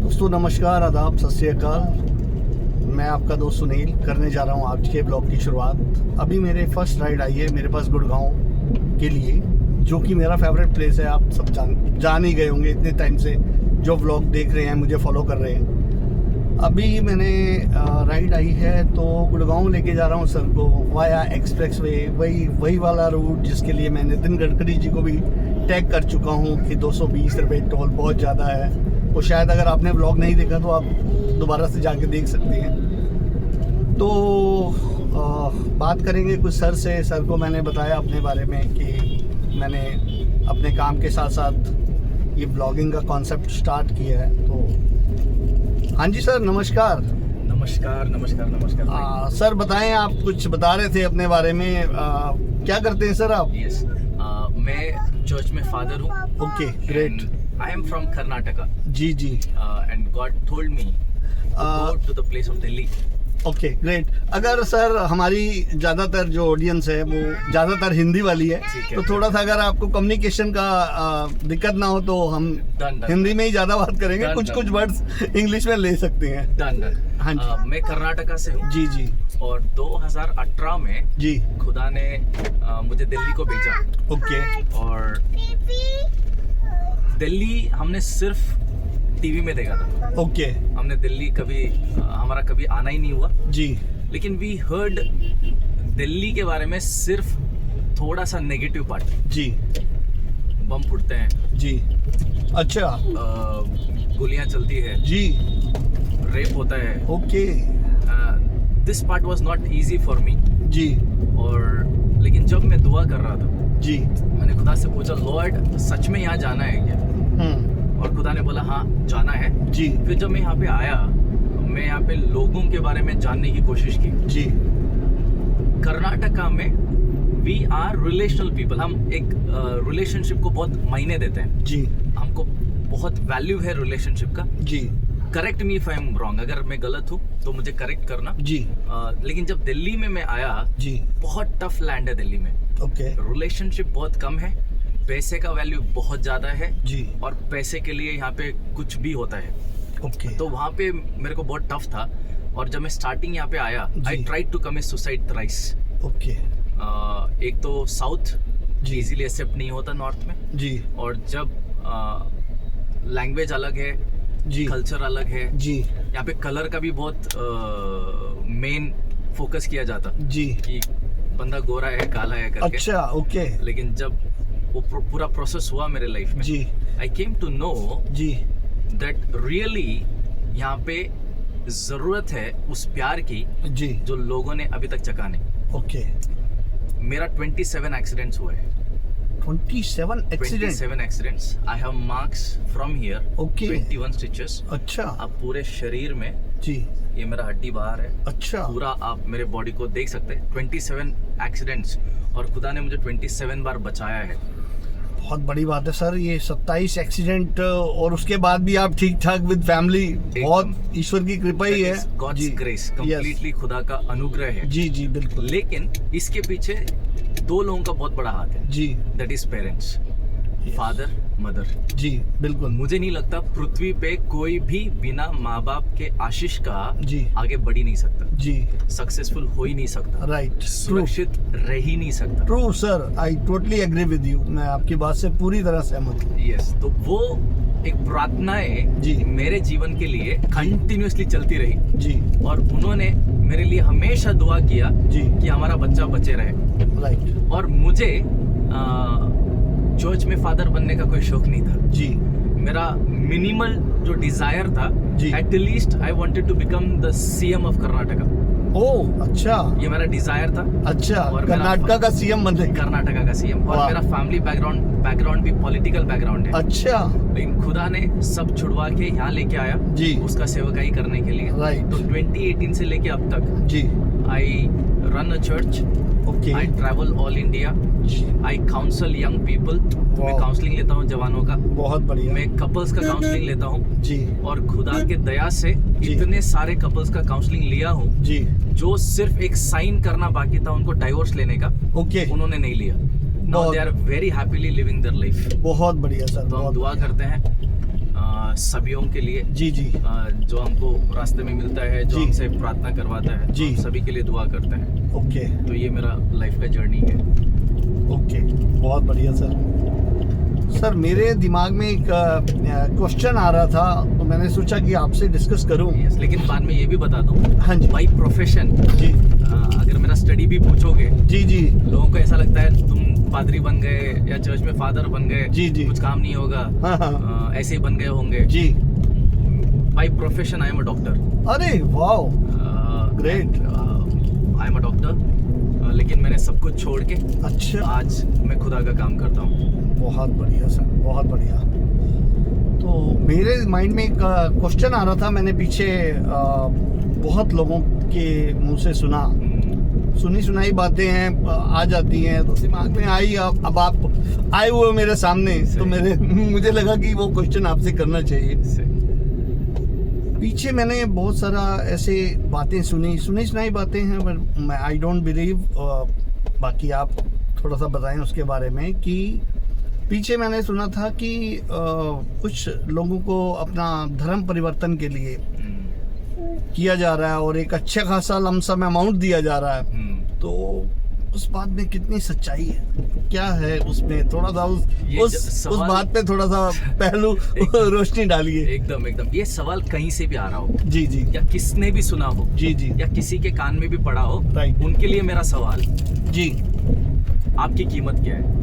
दोस्तों नमस्कार, आदाब, सत श्री अकाल। मैं आपका दोस्त सुनील करने जा रहा हूँ आज के ब्लॉग की शुरुआत। अभी मेरे फर्स्ट राइड आई है मेरे पास गुड़गांव के लिए, जो कि मेरा फेवरेट प्लेस है। आप सब जान ही गए होंगे इतने टाइम से, जो ब्लॉग देख रहे हैं, मुझे फॉलो कर रहे हैं। अभी मैंने राइड आई है तो गुड़गांव लेके जा रहा हूँ सर को वाया एक्सप्रेस वे, वही वाला रूट जिसके लिए मैं नितिन गडकरी जी को भी टैग कर चुका हूँ कि 220 रुपये टोल बहुत ज़्यादा है। तो शायद अगर आपने ब्लॉग नहीं देखा तो आप दोबारा से जाके देख सकते हैं। तो बात करेंगे कुछ सर से। सर को मैंने बताया अपने बारे में कि मैंने अपने काम के साथ साथ ये ब्लॉगिंग का कॉन्सेप्ट स्टार्ट किया है। तो हाँ जी सर, नमस्कार। नमस्कार नमस्कार नमस्कार। सर बताएं, आप कुछ बता रहे थे अपने बारे में। क्या करते हैं सर आप? यस, मैं चर्च में फादर हूँ। Okay, great. I am from Karnataka. जी जी। And God told me go to the place of Delhi. Okay, great. अगर सर हमारी ज़्यादातर जो ऑडियंस है वो ज़्यादातर हिंदी वाली है, तो थोड़ा सा अगर आपको कम्युनिकेशन का दिक्कत ना हो तो हम हिंदी में ही ज़्यादा बात करेंगे। कुछ वर्ड्स इंग्लिश में ले सकते हैं। डन। हाँ जी। मैं कर्नाटका से हूँ। जी जी। और 2018 में जी खुदा ने मुझे दिल्ली को भेजा। ओके। और दिल्ली हमने सिर्फ टीवी में देखा था। ओके। हमने दिल्ली कभी हमारा कभी आना ही नहीं हुआ। जी। लेकिन वी हर्ड दिल्ली के बारे में सिर्फ थोड़ा सा नेगेटिव पार्ट। जी। बम फूटते हैं। जी। अच्छा। गोलियां चलती है। जी। रेप होता है। Okay. This part was not easy for me. जी। और लेकिन जब मैं दुआ कर रहा था, जी, मैंने खुदा से पूछा, लॉर्ड सच में यहाँ जाना है क्या? और खुदा ने बोला हाँ जाना है। जी। फिर जब मैं यहाँ पे आया, मैं यहाँ पे लोगों के बारे में जानने की कोशिश की। जी। कर्नाटका में वी आर रिलेशनल पीपल। हम एक रिलेशनशिप को बहुत मायने देते हैं। जी। हमको बहुत वैल्यू है रिलेशनशिप का। जी। Correct me if I am wrong, अगर मैं गलत हूँ तो मुझे करेक्ट करना। जी। लेकिन जब दिल्ली में मैं आया, जी। बहुत टफ लैंड है दिल्ली में। ओके। रिलेशनशिप बहुत कम है, पैसे का वैल्यू बहुत ज्यादा है। जी। और पैसे के लिए यहाँ पे कुछ भी होता है। ओके। तो वहाँ पे मेरे को बहुत टफ था। और जब मैं स्टार्टिंग यहाँ पे आया, I tried to commit suicide thrice. Okay. एक तो साउथ जी। इजीली एक्सेप्ट नहीं होता नॉर्थ में। जी। और जब लैंग्वेज अलग है, जी। कल्चर अलग है। जी। यहाँ पे कलर का भी बहुत मेन फोकस किया जाता जी। कि बंदा गोरा है काला है करके। अच्छा। ओके। लेकिन जब वो पूरा प्रोसेस हुआ मेरे लाइफ में, जी। आई केम टू नो जी। दैट रियली यहाँ पे जरूरत है उस प्यार की जी। जो लोगों ने अभी तक चखा नहीं। ओके। मेरा 27 एक्सीडेंट्स हुए हैं। 27 accident? 27 accidents. I have marks from here. Okay. 21 stitches. अच्छा। अब पूरे शरीर में, जी। ये मेरा हड्डी बाहर है। अच्छा। पूरा आप मेरे बॉडी को देख सकते हैं। 27 एक्सीडेंट्स। और खुदा ने मुझे 27 बार बचाया है। बहुत बड़ी बात है सर, ये 27 एक्सीडेंट और उसके बाद भी आप ठीक ठाक विद फैमिली। बहुत ईश्वर की कृपा ही है। गॉड्स ग्रेस, कंप्लीटली खुदा का अनुग्रह है। जी जी बिल्कुल। लेकिन इसके पीछे दो लोगों का बहुत बड़ा हाथ है। जी। That is parents, father mother. जी बिल्कुल। मुझे नहीं लगता पृथ्वी पे कोई भी बिना माँ बाप के आशीष का जी आगे बढ़ ही नहीं सकता। जी। सक्सेसफुल हो ही नहीं सकता। राइट। सुरक्षित रह ही नहीं सकता। True sir, I totally agree with you. मैं आपकी बात से पूरी तरह सहमत हूँ। यस। तो वो एक प्रार्थनाएं जी मेरे जीवन के लिए कंटिन्यूअसली चलती रही। जी। और उन्होंने मेरे लिए हमेशा दुआ किया जी कि हमारा बच्चा बचे रहे। राइट। और मुझे चर्च में फादर बनने का कोई शौक नहीं था। जी। मेरा मिनिमल जो डिजायर था, जी। At least I wanted to become the CM of Karnataka. Oh अच्छा। ये मेरा डिजायर था। अच्छा, और कर्नाटका का सीएम बन रहे? कर्नाटका का सीएम। और मेरा फैमिली बैकग्राउंड भी पॉलिटिकल बैकग्राउंड है। अच्छा। लेकिन खुदा ने सब छुड़वा के यहाँ लेके आया जी। उसका सेवकाई करने के लिए। राइट। तो 2018 से लेके अब तक जी। I run a church. Okay. I travel all India. जी। I counsel young people. मैं काउंसलिंग लेता हूँ जवानों का। बहुत बढ़िया। मैं कपल्स का काउंसलिंग लेता हूँ। जी। और खुदा के दया से इतने सारे कपल्स का काउंसलिंग लिया हूँ जी। जो सिर्फ एक साइन करना बाकी था उनको डाइवोर्स लेने का, ओके। उन्होंने नहीं लिया। Now they are very happily living their life. बहुत बढ़िया सर। तो हम दुआ करते हैं सभियों के लिए जी जी जो हमको रास्ते में मिलता है, जो जी। हमसे प्रार्थना करवाता है, जी। हम सभी के लिए दुआ करते हैं। ओके तो ये मेरा लाइफ का जर्नी है। ओके, बहुत बढ़िया सर। मेरे दिमाग में एक क्वेश्चन आ रहा था, तो मैंने सोचा कि आपसे डिस्कस करूं। Yes, लेकिन बाद में ये भी बता दूं, हाँ जी बाई प्रोफेशन जी अगर मेरा स्टडी भी पूछोगे, जी जी लोगों को ऐसा लगता है तुम पादरी बन गए या चर्च में फादर बन गए, जी जी कुछ काम नहीं होगा, हाँ हाँ ऐसे ही बन गए होंगे। जी। By profession I am a doctor. अरे wow, Great. I am a doctor, लेकिन मैंने सब कुछ छोड़ के अच्छा, आज मैं खुदा का काम करता हूँ। बहुत बढ़िया सर, बहुत बढ़िया। तो मेरे माइंड में एक क्वेश्चन आ रहा था, मैंने पीछे बहुत लोगों के मुंह से सुनी सुनाई बातें हैं आ जाती हैं, तो दिमाग में आई। अब आप आए हुए हो मेरे सामने, तो मुझे लगा कि वो क्वेश्चन आपसे करना चाहिए। पीछे मैंने बहुत सारा ऐसे बातें सुनी सुनाई बातें हैं, पर मैं आई डोंट बिलीव। बाकी आप थोड़ा सा बताएं उसके बारे में कि पीछे मैंने सुना था कि कुछ लोगों को अपना धर्म परिवर्तन के लिए किया जा रहा है और एक अच्छा खासा लमसम अमाउंट दिया जा रहा है। तो उस बात में कितनी सच्चाई है, क्या है उसमें? थोड़ा सा उस बात पे थोड़ा सा पहलू रोशनी डालिए। एकदम ये सवाल कहीं से भी आ रहा हो, जी जी, या किसने भी सुना हो, जी जी, या किसी के कान में भी पड़ा हो, राइट, उनके लिए मेरा सवाल जी, आपकी कीमत क्या है?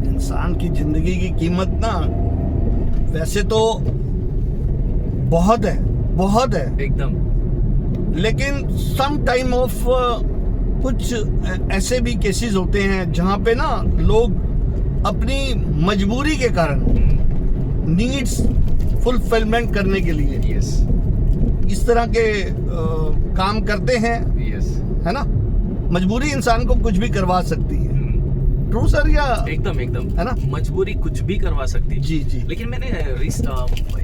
इंसान की जिंदगी की कीमत ना वैसे तो बहुत है एकदम, लेकिन सम टाइम ऑफ कुछ ऐसे भी केसेस होते हैं जहाँ पे ना लोग अपनी मजबूरी के कारण नीड्स फुलफिलमेंट करने के लिए यस इस तरह के काम करते हैं, यस, है ना। मजबूरी इंसान को कुछ भी करवा सकती है। ट्रू सर, या एकदम है ना, मजबूरी कुछ भी करवा सकती है। जी जी, लेकिन मैंने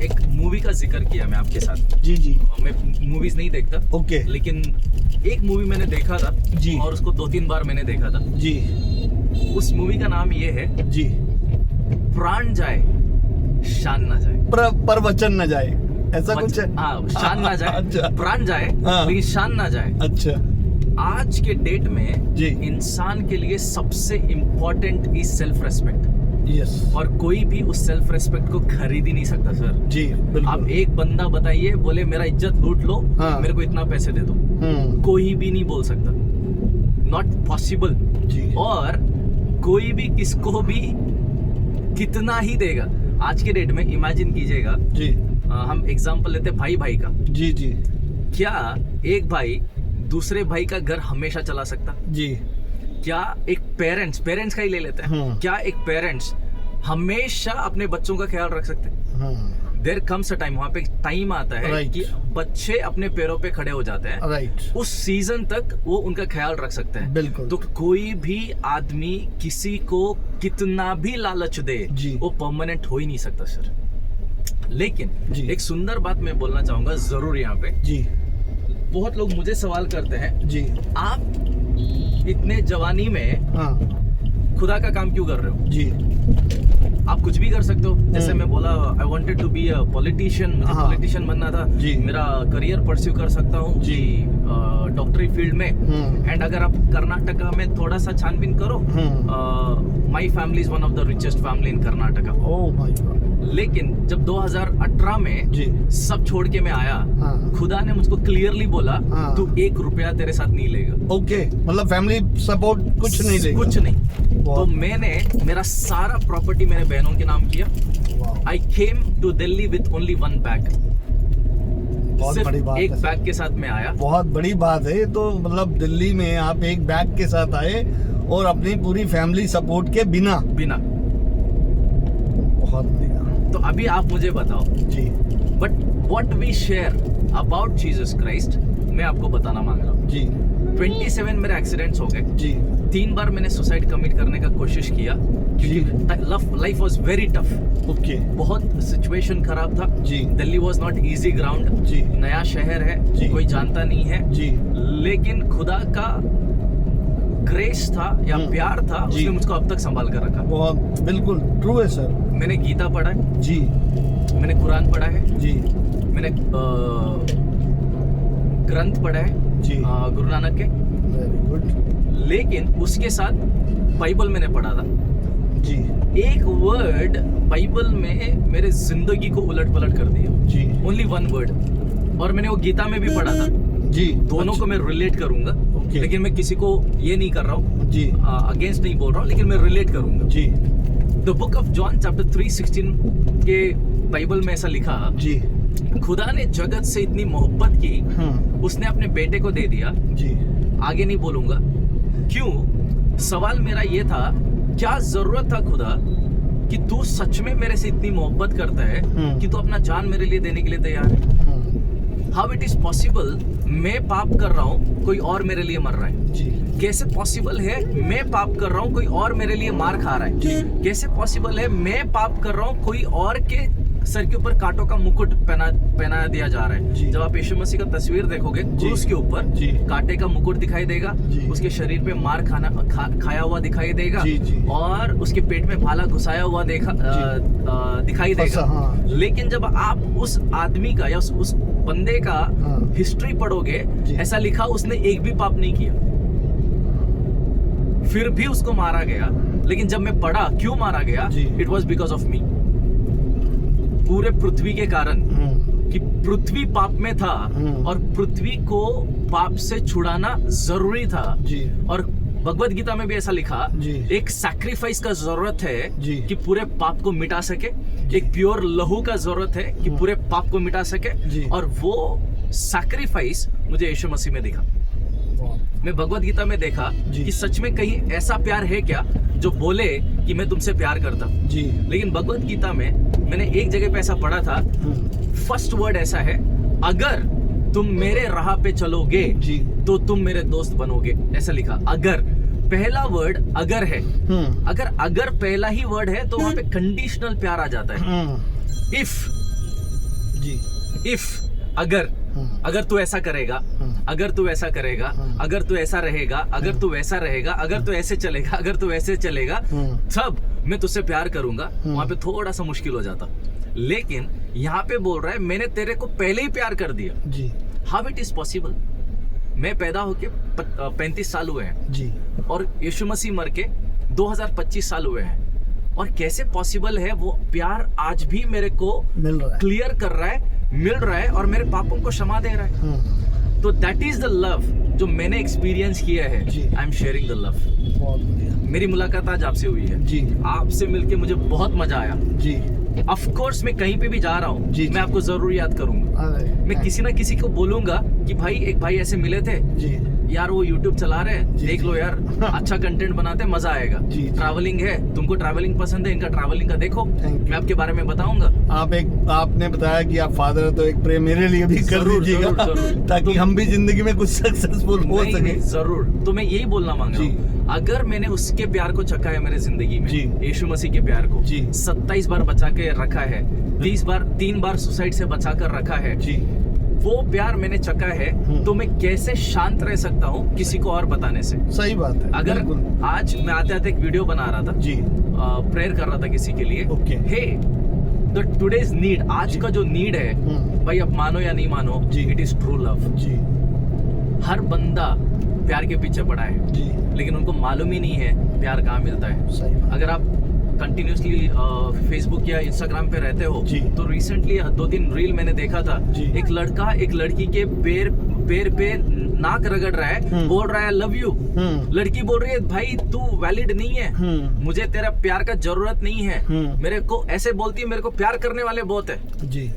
एक मूवी का जिक्र किया मैं आपके साथ। जी जी, मैं मूवीज नहीं देखता, ओके, लेकिन एक मूवी मैंने देखा था जी, और उसको 2-3 बार मैंने देखा था। जी, उस मूवी का नाम ये है, जी, प्राण जाए शान ना जाए। प्रवचन न जाए, ऐसा कुछ है। हाँ, शान ना जाए, अच्छा, प्राण जाए हाँ, लेकिन शान ना जाए। अच्छा, आज के डेट में जी, इंसान के लिए सबसे important is self respect, yes, और कोई भी उस सेल्फ रेस्पेक्ट को खरीद ही नहीं सकता सर। जी, बिल्कुल। आप एक बंदा बताइए, बोले मेरा इज्जत लूट लो, हाँ, मेरे को इतना पैसे दे दो, कोई भी नहीं बोल सकता, नॉट पॉसिबल। जी, और कोई भी किसको भी कितना ही देगा। आज के डेट में इमेजिन कीजिएगा, जी, हम एग्जांपल लेते हैं भाई का। जी, जी, क्या एक भाई दूसरे भाई का घर हमेशा चला सकता? जी, क्या एक पेरेंट्स का ही ले लेते हैं, क्या एक पेरेंट्स हमेशा अपने बच्चों का ख्याल रख सकते हैं? देयर कम्स अ टाइम, वहां पे टाइम आता है Right. कि बच्चे अपने पैरों पे खड़े हो जाते हैं, राइट, उस सीजन तक वो उनका ख्याल रख सकते हैं। बिल्कुल। तो कोई भी आदमी किसी को कितना भी लालच दे, जी, वो परमानेंट हो ही नहीं सकता सर। लेकिन जी, एक सुंदर बात मैं बोलना चाहूंगा जरूर यहाँ पे। जी, बहुत लोग मुझे सवाल करते हैं, जी, आप इतने जवानी में हाँ, खुदा का काम क्यों कर रहे हो? जी, आप कुछ भी कर सकते हो। जैसे मैं बोला, I wanted to be a politician, मुझे हाँ, पॉलिटिशियन बनना था, जी, मेरा करियर परस्यू कर सकता हूँ जी, डॉक्टरी फील्ड में। एंड अगर आप कर्नाटका में थोड़ा सा छानबीन करो, my family is one of the richest family in Karnataka. Oh my God. लेकिन जब 2018 में जी, सब छोड़ के मैं आया, हाँ, खुदा ने मुझको क्लियरली बोला, हाँ, तू 1 रुपया तेरे साथ नहीं लेगा। ओके, मतलब फैमिली सपोर्ट कुछ नहीं देगा? कुछ नहीं। तो मैंने मेरा सारा प्रॉपर्टी मेरे बहनों के नाम किया। I came to Delhi with only 1 bag. बहुत बड़ी बात एक है, बैग के साथ में आया। बहुत बड़ी बात है। तो मतलब दिल्ली में आप एक बैग के साथ आए और अपनी पूरी फैमिली सपोर्ट के बिना। बहुत बढ़िया। तो अभी आप मुझे बताओ जी, but what we share about Jesus Christ, मैं आपको बताना मांग रहा हूँ। जी, 27 मेरे एक्सीडेंट्स हो गए। जी, 3 बार मैंने सुसाइड कमिट करने का कोशिश किया, क्योंकि life was very tough. Okay, बहुत सिचुएशन खराब था जी, Delhi was not easy ground. जी, नया शहर है, जी, कोई जानता नहीं है। जी, लेकिन खुदा का ग्रेस था या प्यार था, जी। उसने मुझको अब तक संभाल कर रखा। बहुत बिल्कुल ट्रू है सर। मैंने गीता पढ़ा है, जी मैंने कुरान पढ़ा है, जी मैंने ग्रंथ पढ़ा है जी। गुरु नानक के, वेरी गुड। लेकिन उसके साथ बाइबल मैंने पढ़ा था। जी एक वर्ड बाइबल में मेरे जिंदगी को उलट पलट कर दिया। जी ओनली वन वर्ड, और मैंने वो गीता में भी पढ़ा था। जी। दोनों को मैं रिलेट करूंगा, ओके। लेकिन मैं किसी को ये नहीं कर रहा हूँ, जी अगेंस्ट नहीं बोल रहा हूँ, लेकिन मैं रिलेट करूंगा। जी the book of John chapter 3:16 के बाइबल में ऐसा लिखा, जी। खुदा ने जगत से इतनी मोहब्बत की, उसने अपने बेटे को दे दिया। जी आगे नहीं बोलूंगा क्यों। सवाल मेरा ये था, क्या जरूरत था खुदा कि तू सच में मेरे से इतनी मोहब्बत करता है कि तू अपना जान मेरे लिए देने के लिए तैयार है। हाउ इट इज पॉसिबल, मैं पाप कर रहा हूँ, कोई और मेरे लिए मर रहा है। जी कैसे पॉसिबल है मैं पाप कर रहा हूँ, कोई और मेरे लिए मार खा रहा है। कैसे पॉसिबल है मैं पाप कर रहा हूँ, कोई और के सर के ऊपर कांटों का मुकुट पहना दिया जा रहा जी। है। जब आप यीशु मसीह का तस्वीर देखोगे, क्रूस के ऊपर जी। कांटे का मुकुट दिखाई देगा, जी। उसके शरीर पे मार खाया हुआ दिखाई देगा, जी, जी। और उसके पेट में भाला घुसाया हुआ दिखाई देगा। हाँ। लेकिन जब आप उस आदमी का या उस बंदे का हाँ। हिस्ट्री पढ़ोगे, जी। ऐसा लिखा उसने एक भी पाप नहीं किया, फिर भी उसको मारा गया। लेकिन जब मैं पढ़ा क्यों मारा गया, जी। It was because of me, पूरे पृथ्वी के कारण, कि पृथ्वी पाप में था और पृथ्वी को पाप से छुड़ाना जरूरी था। जी और भगवत गीता में भी ऐसा लिखा, जी। एक सैक्रिफाइस का जरूरत है जी। कि पूरे पाप को मिटा सके, एक प्योर लहू का जरूरत है कि पूरे पाप को मिटा जी। सके, और वो सैक्रिफाइस मुझे यीशु मसीह में दिखा। मैं भगवत गीता में देखा जी। कि सच में कहीं ऐसा प्यार है क्या जो बोले कि मैं तुमसे प्यार करता हूं। जी। लेकिन भगवत गीता में मैंने एक जगह पे ऐसा पढ़ा था, फर्स्ट वर्ड ऐसा है, अगर तुम मेरे राह पे चलोगे जी। तो तुम मेरे दोस्त बनोगे, ऐसा लिखा। अगर, पहला वर्ड अगर है। अगर पहला ही वर्ड है तो वहां पे कंडीशनल प्यार आ जाता है। इफ, जी। अगर तू ऐसा करेगा, अगर तू ऐसा करेगा, अगर तू ऐसा रहेगा, अगर तू वैसा रहेगा, अगर तू ऐसे चलेगा, अगर तू ऐसे चलेगा, तब मैं तुझसे प्यार करूंगा। वहां पे थोड़ा सा मुश्किल हो जाता, लेकिन यहाँ पे बोल रहा है मैंने तेरे को पहले ही प्यार कर दिया। जी। How it is possible. मैं पैदा होके 35 साल हुए हैं, जी। और यीशु मसीह मर के 2025 साल हुए हैं, और कैसे पॉसिबल है वो प्यार आज भी मेरे को मिल रहा है, क्लियर कर रहा है, मिल रहा है, और मेरे पापों को क्षमा दे रहा है। तो दैट इज द लव जो मैंने एक्सपीरियंस किया है। जी। I am sharing the love. बहुत बढ़िया। मेरी मुलाकात आज आपसे हुई है। जी। आपसे मिलके मुझे बहुत मजा आया। जी। ऑफ कोर्स मैं कहीं पे भी जा रहा हूँ, जी, मैं जी। आपको जरूर याद करूंगा। अरे, मैं किसी ना किसी को बोलूंगा कि भाई एक भाई ऐसे मिले थे जी। यार, वो YouTube चला रहे हैं, जी, देख जी। लो यार, अच्छा कंटेंट बनाते हैं, मजा आएगा। जी, जी। ट्रैवलिंग है, तुमको ट्रैवलिंग पसंद है, इनका ट्रैवलिंग का देखो, Thank you। मैं आपके बारे में बताऊंगा। आपने बताया कि आप फादर है, तो एक प्रे मेरे लिए भी कर जरूर, दीजिएगा, जरूर, जरूर। ताकि हम भी जिंदगी में कुछ सक्सेसफुल हो नहीं, सके। नहीं, जरूर। तो मैं यही बोलना मांग रहा जी। हूँ, अगर मैंने उसके प्यार को चखा है मेरे जिंदगी में, जी। यीशु मसीह के प्यार को जी। 27 बार बचा के रखा है, 3 बार सुसाइड से बचा कर रखा है, जी। वो प्यार मैंने चखा है, तो मैं कैसे शांत रह सकता हूँ किसी को और बताने से। सही बात है। अगर बिल्कुल। आज मैं आते आते एक वीडियो बना रहा था, जी। प्रेयर कर रहा था किसी के लिए, okay. He the today's need, आज जी। का जो नीड है, भाई अब मानो या नहीं मानो, जी। It is true love. जी। हर बंदा प्यार के पीछे पड़ा है, जी। लेकिन उनको मालूम ही नहीं है प्यार कहाँ मिलता है। सही बात। अगर आप कंटिन्यूसली फेसबुक या इंस्टाग्राम पे रहते हो, जी। तो रिसेंटली 2-3 रील मैंने देखा था, जी। एक लड़का एक लड़की के पैर पे नाक रगड़ रहा है, बोल रहा है लव यू। लड़की बोल रही है भाई तू वैलिड नहीं है, मुझे तेरा प्यार का जरूरत नहीं है, मेरे को ऐसे बोलती है, मेरे को प्यार करने वाले बहुत है। जी।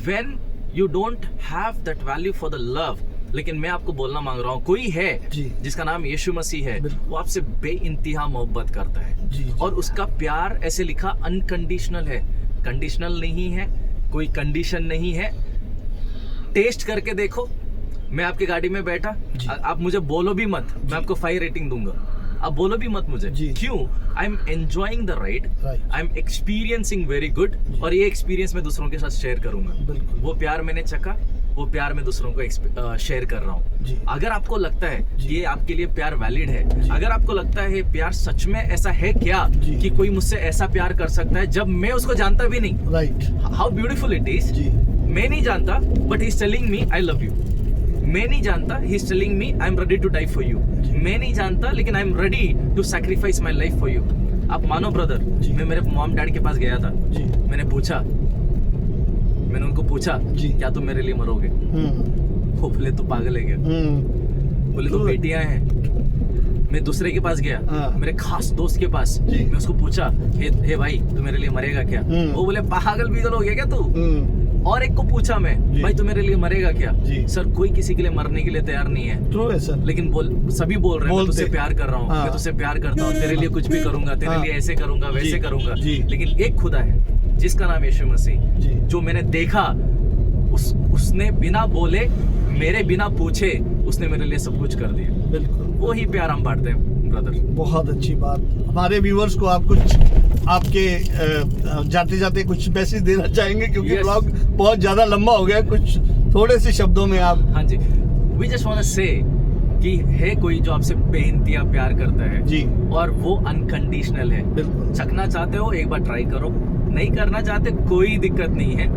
When you don't have that value for the love, लेकिन मैं आपको बोलना मांग रहा हूँ, कोई है जी। जिसका नाम यीशु मसीह है, बिल्कुल। वो आपसे बेइंतहा मोहब्बत करता है, जी, जी। और उसका प्यार ऐसे लिखा अनकंडीशनल है, कंडीशनल नहीं है, कोई कंडीशन नहीं है। टेस्ट करके देखो, मैं आपकी गाड़ी में बैठा, जी। आप मुझे बोलो भी मत, मैं आपको 5 रेटिंग दूंगा। अब बोलो भी मत मुझे जी। क्यों। I am enjoying the ride, Right. I am experiencing very good, और ये एक्सपीरियंस मैं दूसरों के साथ शेयर करूंगा। बिल्कुल। वो प्यार मैंने चखा, वो प्यार मैं दूसरों को शेयर कर रहा हूँ। जी। अगर आपको लगता है जी। कि ये आपके लिए प्यार वैलिड है, जी। अगर आपको लगता है प्यार सच में ऐसा है क्या जी। कि कोई मुझसे ऐसा प्यार कर सकता है जब मैं उसको जानता भी नहीं, right. How beautiful it is. जी। मैं नहीं जानता but he is telling me I love you. मैं नहीं जानता, he is telling me I am ready to die for you. मैं नहीं जानता लेकिन I am ready to sacrifice my life for you. आप मानो ब्रदर, जी। मैं मेरे मॉम डैड के पास गया था, जी। मैंने उनको पूछा जी। क्या तुम मेरे लिए मरोगे? वो बोले तू पागल है क्या? बोले तो तो- बेटियां हैं। मैं दूसरे के पास गया, हाँ। मेरे खास दोस्त के पास, जी। मैं उसको पूछा हे भाई तू मेरे लिए मरेगा क्या? वो बोले पागल बीगल हो गया क्या तू? और एक को पूछा मैं, जी। भाई तू मेरे लिए मरेगा क्या? जी। सर कोई किसी के लिए मरने के लिए तैयार नहीं है, ट्रू है सर। लेकिन सभी बोल रहे हैं मैं बोलते। तुझसे प्यार कर रहा हूँ, हाँ। मैं तुझसे प्यार करता हूँ, तेरे लिए कुछ भी करूंगा, तेरे हाँ। लिए ऐसे करूंगा वैसे जी। करूंगा। जी। लेकिन एक खुदा है जिसका नाम यीशु मसीह, जी। जो मैंने देखा, उसने बिना बोले, मेरे बिना पूछे उसने मेरे लिए सब कुछ कर दिया। बिल्कुल। वो ही प्यार हम बांटते हैं ब्रदर। बहुत अच्छी बात। हमारे व्यूअर्स को आप कुछ आपके जाते जाते कुछ मैसेज देना चाहेंगे, क्योंकि Yes. ब्लॉग बहुत ज्यादा लंबा हो गया, कुछ थोड़े से शब्दों में आप। हाँ जी, वी जस्ट वांट टू से कि है कोई जो आपसे बेइंतहा प्यार करता है जी। और वो अनकंडीशनल है। बिल्कुल। चखना चाहते हो एक बार ट्राई करो, नहीं करना चाहते कोई दिक्कत नहीं है,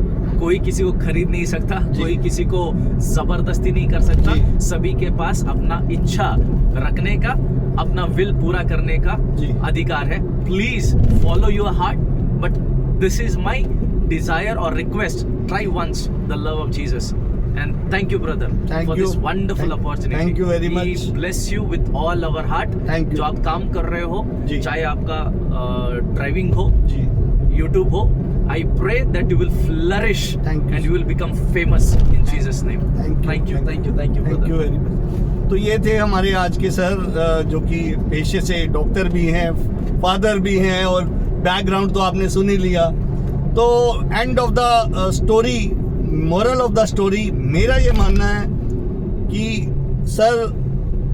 कोई किसी को खरीद नहीं सकता, जी। कोई किसी को जबरदस्ती नहीं कर सकता। जी। सभी के पास अपना इच्छा रखने का, अपना विल पूरा करने का जी। अधिकार है। Please follow your heart, but this is my desire और request, try once the love of Jesus. And thank you brother Thank for you. this wonderful Thank- opportunity. thank you very He much. bless you with all our heart. Thank you. जो आप काम कर रहे हो, जी। चाहे आपका driving हो, जी। YouTube हो, I pray that you will flourish Thank you. and you will become famous in Jesus name. Thank you. Thank you thank brother. You very much. तो ये थे हमारे आज के सर, जो कि पेशे से डॉक्टर भी हैं, फादर भी हैं, और बैकग्राउंड तो आपने सुन ही लिया। तो end of the story, moral of the story, मेरा ये मानना है कि सर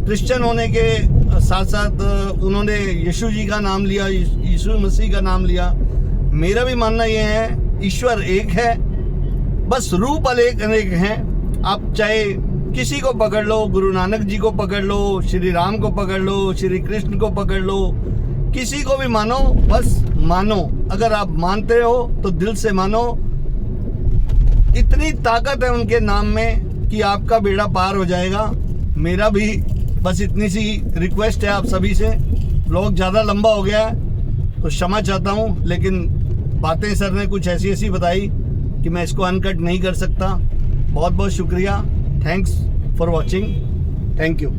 क्रिश्चियन होने के साथ साथ उन्होंने यीशु जी का नाम लिया, यीशु मसीह का नाम लिया। मेरा भी मानना ये है ईश्वर एक है, बस रूप अनेक अनेक हैं। आप चाहे किसी को पकड़ लो, गुरु नानक जी को पकड़ लो, श्री राम को पकड़ लो, श्री कृष्ण को पकड़ लो, किसी को भी मानो, बस मानो। अगर आप मानते हो तो दिल से मानो। इतनी ताकत है उनके नाम में कि आपका बेड़ा पार हो जाएगा। मेरा भी बस इतनी सी रिक्वेस्ट है आप सभी से। व्लॉग ज़्यादा लंबा हो गया है तो क्षमा चाहता हूँ, लेकिन बातें सर ने कुछ ऐसी ऐसी बताई कि मैं इसको अनकट नहीं कर सकता। बहुत बहुत शुक्रिया। Thanks for watching. Thank you.